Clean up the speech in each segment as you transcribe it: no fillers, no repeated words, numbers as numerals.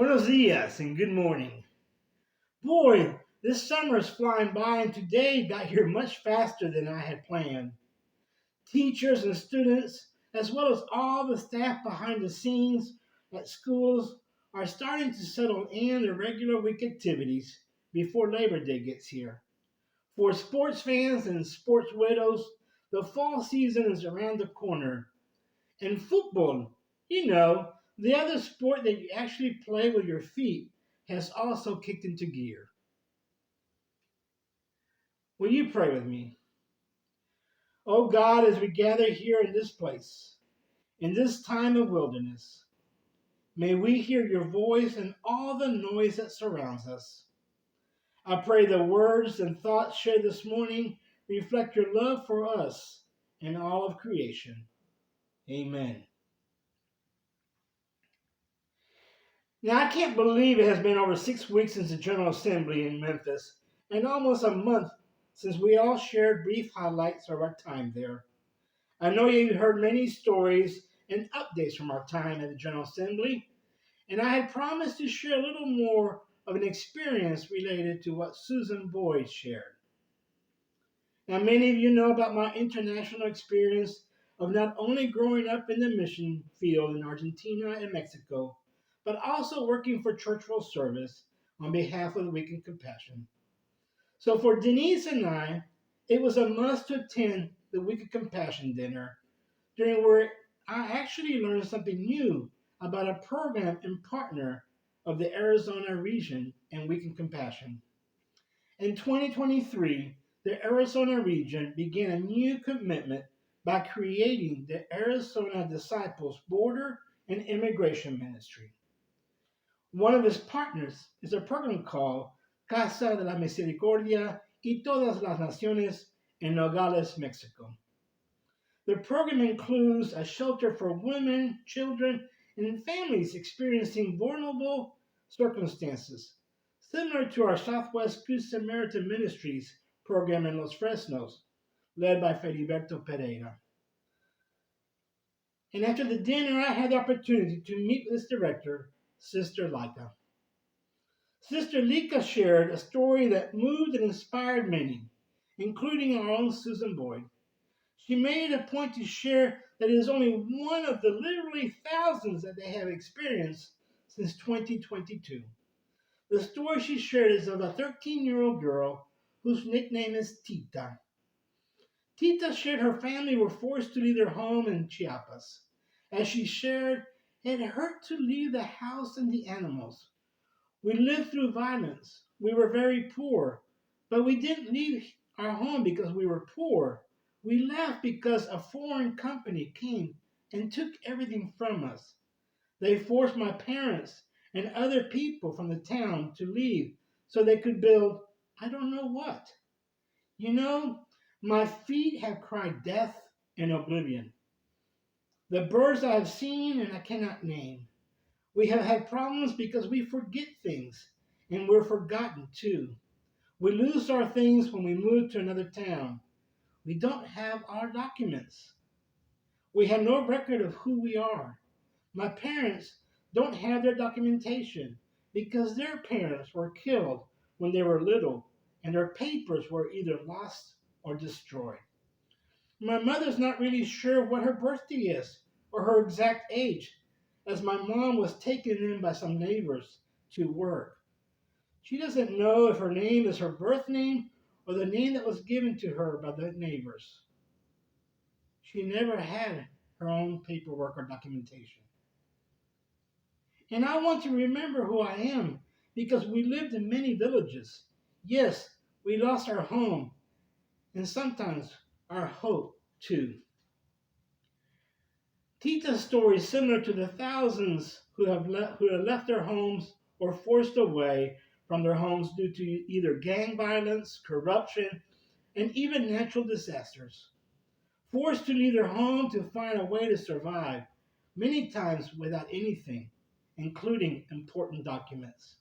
Buenos dias and good morning. Boy, this summer is flying by and today got here much faster than I had planned. Teachers and students, as well as all the staff behind the scenes at schools, are starting to settle in their regular week activities before Labor Day gets here. For sports fans and sports widows, the fall season is around the corner. And football, the other sport that you actually play with your feet, has also kicked into gear. Will you pray with me? Oh God, as we gather here in this place, in this time of wilderness, may we hear your voice and all the noise that surrounds us. I pray the words and thoughts shared this morning reflect your love for us and all of creation. Amen. Now, I can't believe it has been over 6 weeks since the General Assembly in Memphis, and almost a month since we all shared brief highlights of our time there. I know you've heard many stories and updates from our time at the General Assembly, and I had promised to share a little more of an experience related to what Susan Boyd shared. Now, many of you know about my international experience of not only growing up in the mission field in Argentina and Mexico, but also working for Church World Service on behalf of the Week in Compassion. So for Denise and I, it was a must to attend the Week of Compassion dinner, during where I actually learned something new about a program and partner of the Arizona region and Week in Compassion. In 2023, the Arizona region began a new commitment by creating the Arizona Disciples Border and Immigration Ministry. One of his partners is a program called Casa de la Misericordia y Todas las Naciones in Nogales, Mexico. The program includes a shelter for women, children, and families experiencing vulnerable circumstances, similar to our Southwest Good Samaritan Ministries program in Los Fresnos, led by Feliberto Pereira. And after the dinner, I had the opportunity to meet with its director, Sister Laika. Sister Lika shared a story that moved and inspired many, including our own Susan Boyd. She made a point to share that it is only one of the literally thousands that they have experienced since 2022. The story she shared is of a 13-year-old girl whose nickname is Tita. Tita shared her family were forced to leave their home in Chiapas. As she shared, it hurt to leave the house and the animals. We lived through violence. We were very poor, but we didn't leave our home because we were poor. We left because a foreign company came and took everything from us. They forced my parents and other people from the town to leave so they could build I don't know what. You know, my feet have cried death and oblivion. The birds I have seen and I cannot name. We have had problems because we forget things, and we're forgotten too. We lose our things when we move to another town. We don't have our documents. We have no record of who we are. My parents don't have their documentation because their parents were killed when they were little, and their papers were either lost or destroyed. My mother's not really sure what her birthday is or her exact age, as my mom was taken in by some neighbors to work. She doesn't know if her name is her birth name or the name that was given to her by the neighbors. She never had her own paperwork or documentation. And I want to remember who I am because we lived in many villages. Yes, we lost our home and sometimes our hope too. Tita's story is similar to the thousands who have left their homes or forced away from their homes due to either gang violence, corruption, and even natural disasters. Forced to leave their home to find a way to survive, many times without anything, including important documents.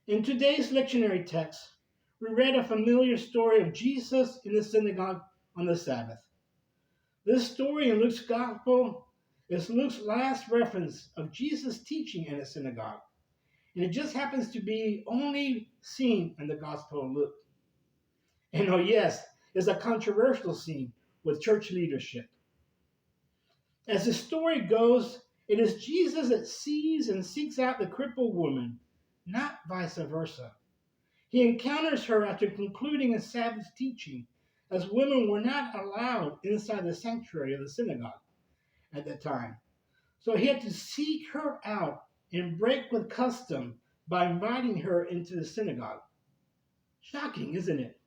In today's lectionary text, we read a familiar story of Jesus in the synagogue on the Sabbath. This story in Luke's Gospel It's Luke's last reference of Jesus teaching in a synagogue, and it just happens to be only seen in the Gospel of Luke. And oh, yes, it's a controversial scene with church leadership. As the story goes, it is Jesus that sees and seeks out the crippled woman, not vice versa. He encounters her after concluding a Sabbath teaching, as women were not allowed inside the sanctuary of the synagogue at that time. So he had to seek her out and break with custom by inviting her into the synagogue. Shocking, isn't it?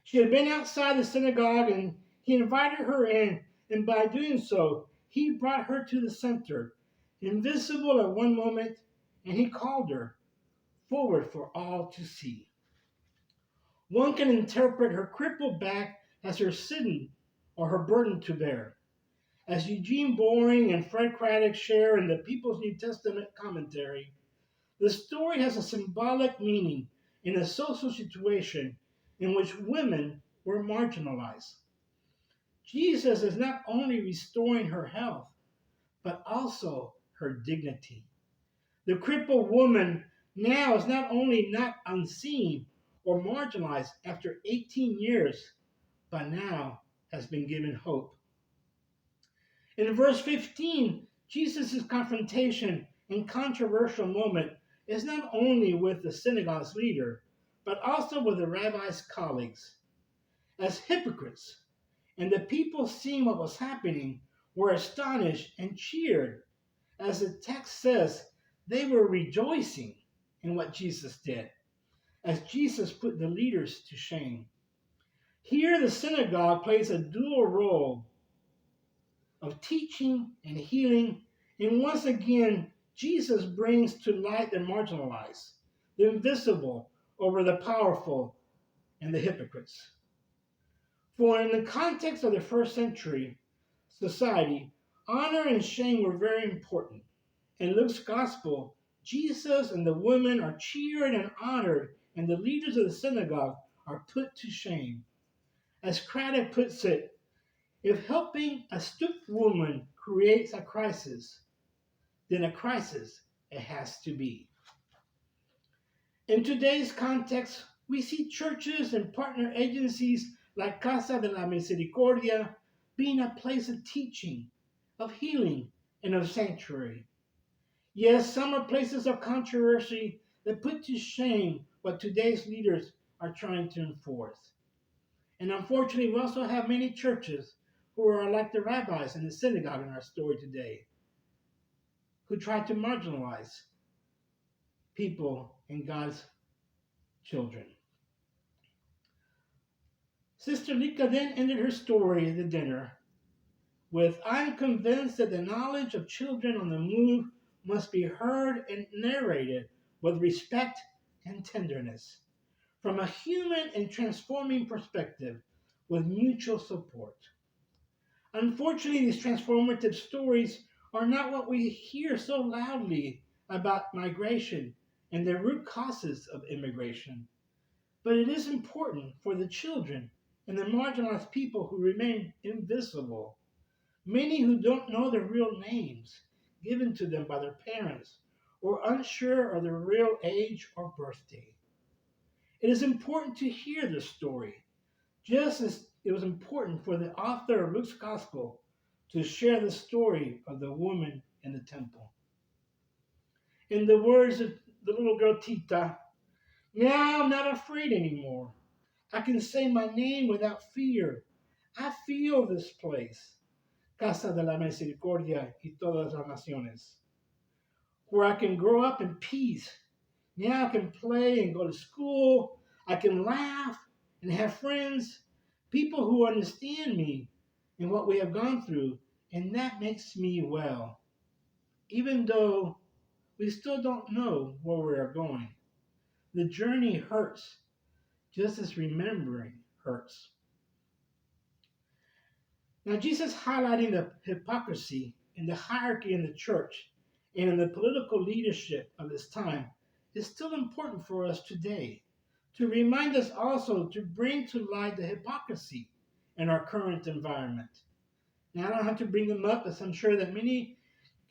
She had been outside the synagogue and he invited her in, and by doing so, he brought her to the center, invisible at one moment, and he called her forward for all to see. One can interpret her crippled back as her sin or her burden to bear. As Eugene Boring and Fred Craddock share in the People's New Testament commentary, the story has a symbolic meaning in a social situation in which women were marginalized. Jesus is not only restoring her health, but also her dignity. The crippled woman now is not only not unseen or marginalized after 18 years, but now has been given hope. In verse 15, Jesus' confrontation and controversial moment is not only with the synagogue's leader, but also with the rabbi's colleagues. As hypocrites, and the people seeing what was happening were astonished and cheered. As the text says, they were rejoicing in what Jesus did, as Jesus put the leaders to shame. Here, the synagogue plays a dual role of teaching and healing, and once again, Jesus brings to light the marginalized, the invisible over the powerful, and the hypocrites. For in the context of the first century society, honor and shame were very important. In Luke's gospel, Jesus and the women are cheered and honored, and the leaders of the synagogue are put to shame. As Craddock puts it, if helping a stooped woman creates a crisis, then a crisis it has to be. In today's context, we see churches and partner agencies like Casa de la Misericordia being a place of teaching, of healing, and of sanctuary. Yes, some are places of controversy that put to shame what today's leaders are trying to enforce. And unfortunately, we also have many churches who are like the rabbis in the synagogue in our story today, who try to marginalize people and God's children. Sister Lika then ended her story at the dinner with, I'm convinced that the knowledge of children on the move must be heard and narrated with respect and tenderness, from a human and transforming perspective, with mutual support. Unfortunately, these transformative stories are not what we hear so loudly about migration and the root causes of immigration. But it is important for the children and the marginalized people who remain invisible, many who don't know their real names given to them by their parents or unsure of their real age or birthday. It is important to hear this story, just as it was important for the author of Luke's Gospel to share the story of the woman in the temple. In the words of the little girl Tita, now I'm not afraid anymore. I can say my name without fear. I feel this place, Casa de la Misericordia y todas las naciones, where I can grow up in peace. Now I can play and go to school. I can laugh and have friends, people who understand me and what we have gone through, and that makes me well, even though we still don't know where we are going. The journey hurts, just as remembering hurts. Now, Jesus highlighting the hypocrisy and the hierarchy in the church and in the political leadership of his time is still important for us today, to remind us also to bring to light the hypocrisy in our current environment. Now, I don't have to bring them up, as I'm sure that many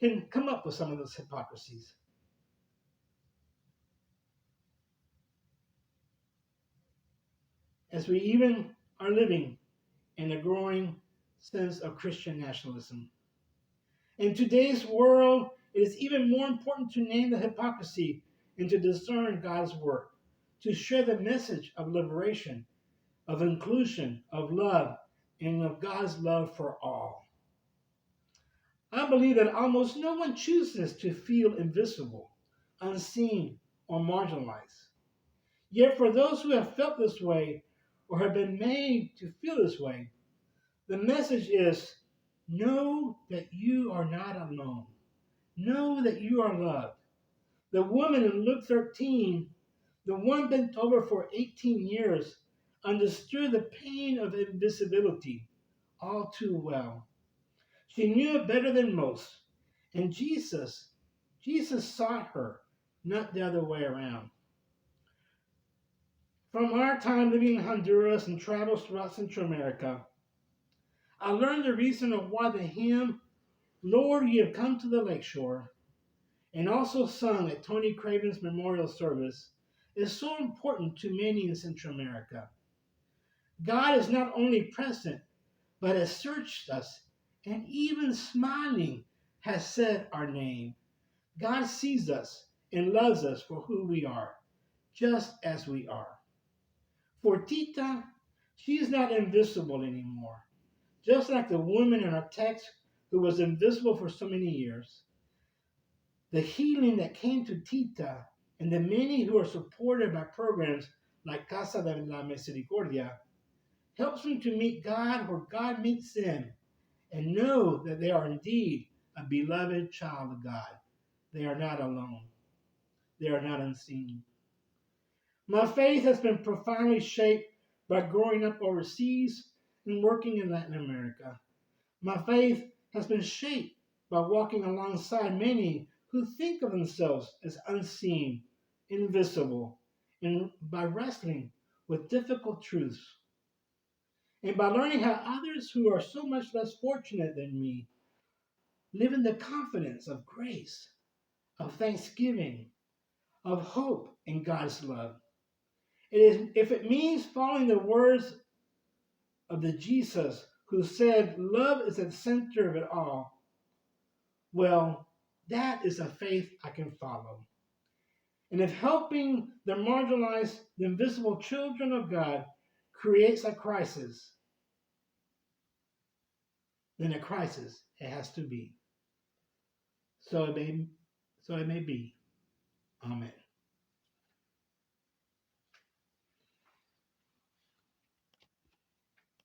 can come up with some of those hypocrisies. As we even are living in a growing sense of Christian nationalism. In today's world, it is even more important to name the hypocrisy and to discern God's work, to share the message of liberation, of inclusion, of love, and of God's love for all. I believe that almost no one chooses to feel invisible, unseen, or marginalized. Yet for those who have felt this way or have been made to feel this way, the message is know that you are not alone. Know that you are loved. The woman in Luke 13, the one bent over for 18 years, understood the pain of invisibility all too well. She knew it better than most. And Jesus sought her, not the other way around. From our time living in Honduras and travels throughout Central America, I learned the reason of why the hymn, Lord, You Have Come to the Lakeshore, and also sung at Tony Craven's memorial service, is so important to many in Central America. God is not only present, but has searched us, and even smiling has said our name. God sees us and loves us for who we are, just as we are. For Tita, she is not invisible anymore. Just like the woman in our text who was invisible for so many years, the healing that came to Tita and the many who are supported by programs like Casa de la Misericordia helps them to meet God where God meets them and know that they are indeed a beloved child of God. They are not alone. They are not unseen. My faith has been profoundly shaped by growing up overseas and working in Latin America. My faith has been shaped by walking alongside many who think of themselves as unseen, invisible, and by wrestling with difficult truths. And by learning how others who are so much less fortunate than me live in the confidence of grace, of thanksgiving, of hope in God's love. If it means following the words of the Jesus who said, love is at the center of it all, well, that is a faith I can follow. And if helping the marginalized, the invisible children of God creates a crisis, then a crisis it has to be. So it may be. Amen.